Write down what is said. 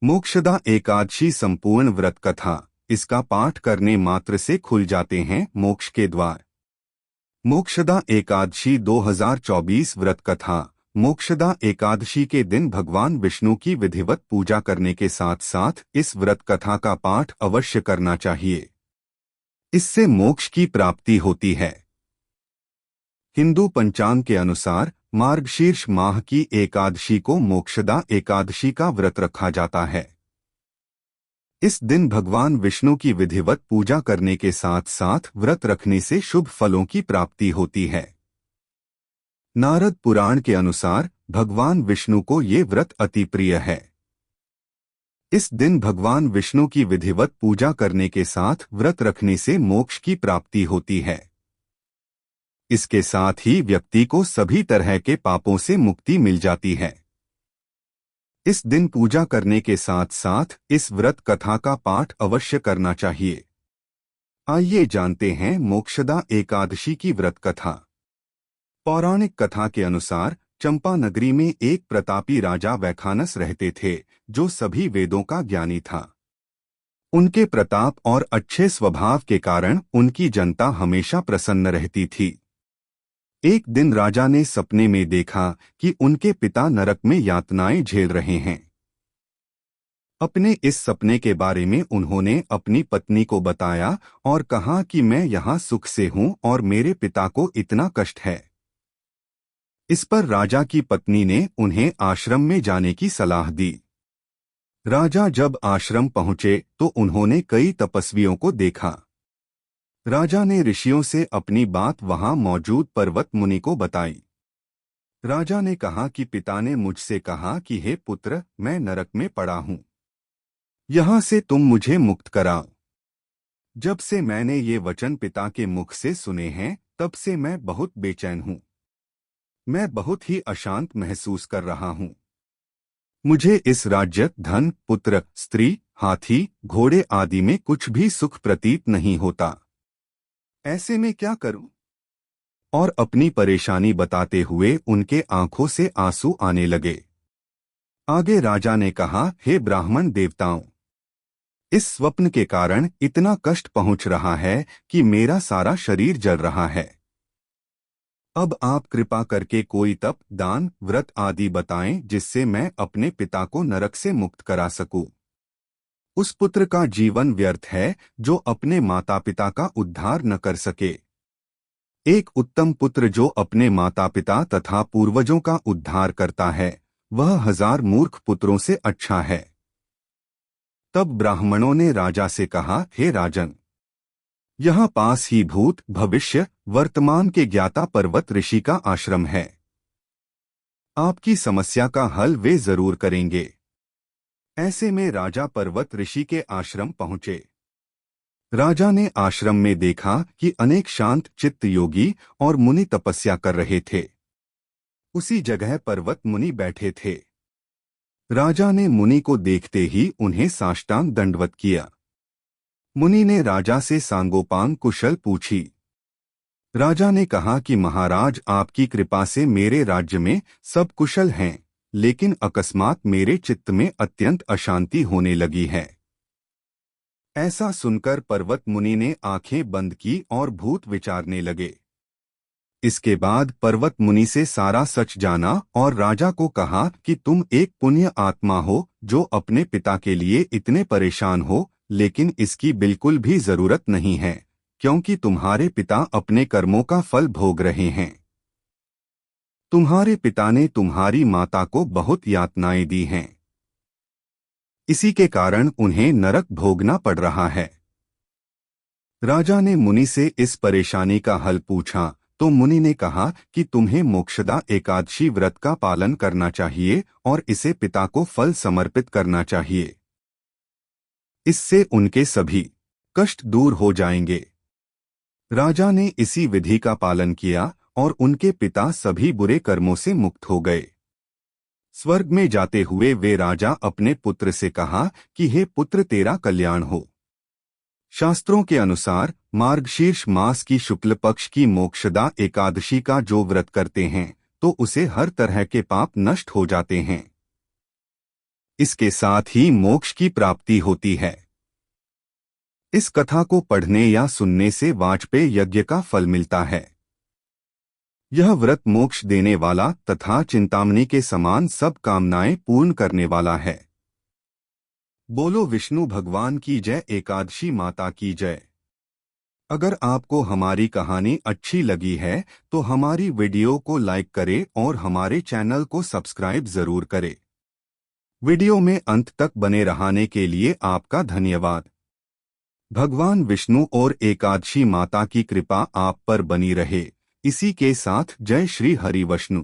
मोक्षदा एकादशी संपूर्ण व्रत कथा। इसका पाठ करने मात्र से खुल जाते हैं मोक्ष के द्वार। मोक्षदा एकादशी 2024 व्रत कथा। मोक्षदा एकादशी के दिन भगवान विष्णु की विधिवत पूजा करने के साथ साथ इस व्रत कथा का पाठ अवश्य करना चाहिए। इससे मोक्ष की प्राप्ति होती है। हिंदू पंचांग के अनुसार मार्गशीर्ष माह की एकादशी को मोक्षदा एकादशी का व्रत रखा जाता है। इस दिन भगवान विष्णु की विधिवत पूजा करने के साथ साथ व्रत रखने से शुभ फलों की प्राप्ति होती है। नारद पुराण के अनुसार भगवान विष्णु को ये व्रत अति प्रिय है। इस दिन भगवान विष्णु की विधिवत पूजा करने के साथ व्रत रखने से मोक्ष की प्राप्ति होती है। इसके साथ ही व्यक्ति को सभी तरह के पापों से मुक्ति मिल जाती है। इस दिन पूजा करने के साथ साथ इस व्रत कथा का पाठ अवश्य करना चाहिए। आइए जानते हैं मोक्षदा एकादशी की व्रत कथा। पौराणिक कथा के अनुसार चंपा नगरी में एक प्रतापी राजा वैखानस रहते थे, जो सभी वेदों का ज्ञानी था। उनके प्रताप और अच्छे स्वभाव के कारण उनकी जनता हमेशा प्रसन्न रहती थी। एक दिन राजा ने सपने में देखा कि उनके पिता नरक में यातनाएं झेल रहे हैं। अपने इस सपने के बारे में उन्होंने अपनी पत्नी को बताया और कहा कि मैं यहाँ सुख से हूँ और मेरे पिता को इतना कष्ट है। इस पर राजा की पत्नी ने उन्हें आश्रम में जाने की सलाह दी। राजा जब आश्रम पहुंचे तो उन्होंने कई तपस्वियों को देखा। राजा ने ऋषियों से अपनी बात वहां मौजूद पर्वत मुनि को बताई। राजा ने कहा कि पिता ने मुझसे कहा कि हे पुत्र, मैं नरक में पड़ा हूं, यहां से तुम मुझे मुक्त कराओ। जब से मैंने ये वचन पिता के मुख से सुने हैं, तब से मैं बहुत बेचैन हूं। मैं बहुत ही अशांत महसूस कर रहा हूं। मुझे इस राज्य, धन, पुत्र, स्त्री, हाथी, घोड़े आदि में कुछ भी सुख प्रतीत नहीं होता। ऐसे में क्या करूं? और अपनी परेशानी बताते हुए उनके आंखों से आंसू आने लगे। आगे राजा ने कहा, हे ब्राह्मण देवताओं, इस स्वप्न के कारण इतना कष्ट पहुंच रहा है कि मेरा सारा शरीर जल रहा है। अब आप कृपा करके कोई तप, दान, व्रत आदि बताएं जिससे मैं अपने पिता को नरक से मुक्त करा सकूं। उस पुत्र का जीवन व्यर्थ है जो अपने माता पिता का उद्धार न कर सके। एक उत्तम पुत्र जो अपने माता पिता तथा पूर्वजों का उद्धार करता है, वह 1000 मूर्ख पुत्रों से अच्छा है। तब ब्राह्मणों ने राजा से कहा, हे राजन, यहाँ पास ही भूत, भविष्य, वर्तमान के ज्ञाता पर्वत ऋषि का आश्रम है। आपकी समस्या का हल वे जरूर करेंगे। ऐसे में राजा पर्वत ऋषि के आश्रम पहुंचे। राजा ने आश्रम में देखा कि अनेक शांत चित्त योगी और मुनि तपस्या कर रहे थे। उसी जगह पर्वत मुनि बैठे थे। राजा ने मुनि को देखते ही उन्हें साष्टांग दंडवत किया। मुनि ने राजा से सांगोपांग कुशल पूछी। राजा ने कहा कि महाराज, आपकी कृपा से मेरे राज्य में सब कुशल हैं, लेकिन अकस्मात मेरे चित्त में अत्यंत अशांति होने लगी है। ऐसा सुनकर पर्वत मुनि ने आंखें बंद की और भूत विचारने लगे। इसके बाद पर्वत मुनि से सारा सच जाना और राजा को कहा कि तुम एक पुण्य आत्मा हो जो अपने पिता के लिए इतने परेशान हो, लेकिन इसकी बिल्कुल भी जरूरत नहीं है, क्योंकि तुम्हारे पिता अपने कर्मों का फल भोग रहे हैं। तुम्हारे पिता ने तुम्हारी माता को बहुत यातनाएं दी हैं। इसी के कारण उन्हें नरक भोगना पड़ रहा है। राजा ने मुनि से इस परेशानी का हल पूछा तो मुनि ने कहा कि तुम्हें मोक्षदा एकादशी व्रत का पालन करना चाहिए और इसे पिता को फल समर्पित करना चाहिए। इससे उनके सभी कष्ट दूर हो जाएंगे। राजा ने इसी विधि का पालन किया और उनके पिता सभी बुरे कर्मों से मुक्त हो गए। स्वर्ग में जाते हुए वे राजा अपने पुत्र से कहा कि हे पुत्र, तेरा कल्याण हो। शास्त्रों के अनुसार मार्गशीर्ष मास की शुक्ल पक्ष की मोक्षदा एकादशी का जो व्रत करते हैं तो उसे हर तरह के पाप नष्ट हो जाते हैं। इसके साथ ही मोक्ष की प्राप्ति होती है। इस कथा को पढ़ने या सुनने से वाजपेय यज्ञ का फल मिलता है। यह व्रत मोक्ष देने वाला तथा चिंतामणि के समान सब कामनाएं पूर्ण करने वाला है। बोलो विष्णु भगवान की जय, एकादशी माता की जय। अगर आपको हमारी कहानी अच्छी लगी है तो हमारी वीडियो को लाइक करें और हमारे चैनल को सब्सक्राइब जरूर करें। वीडियो में अंत तक बने रहने के लिए आपका धन्यवाद। भगवान विष्णु और एकादशी माता की कृपा आप पर बनी रहे। इसी के साथ जय श्री हरि विष्णु।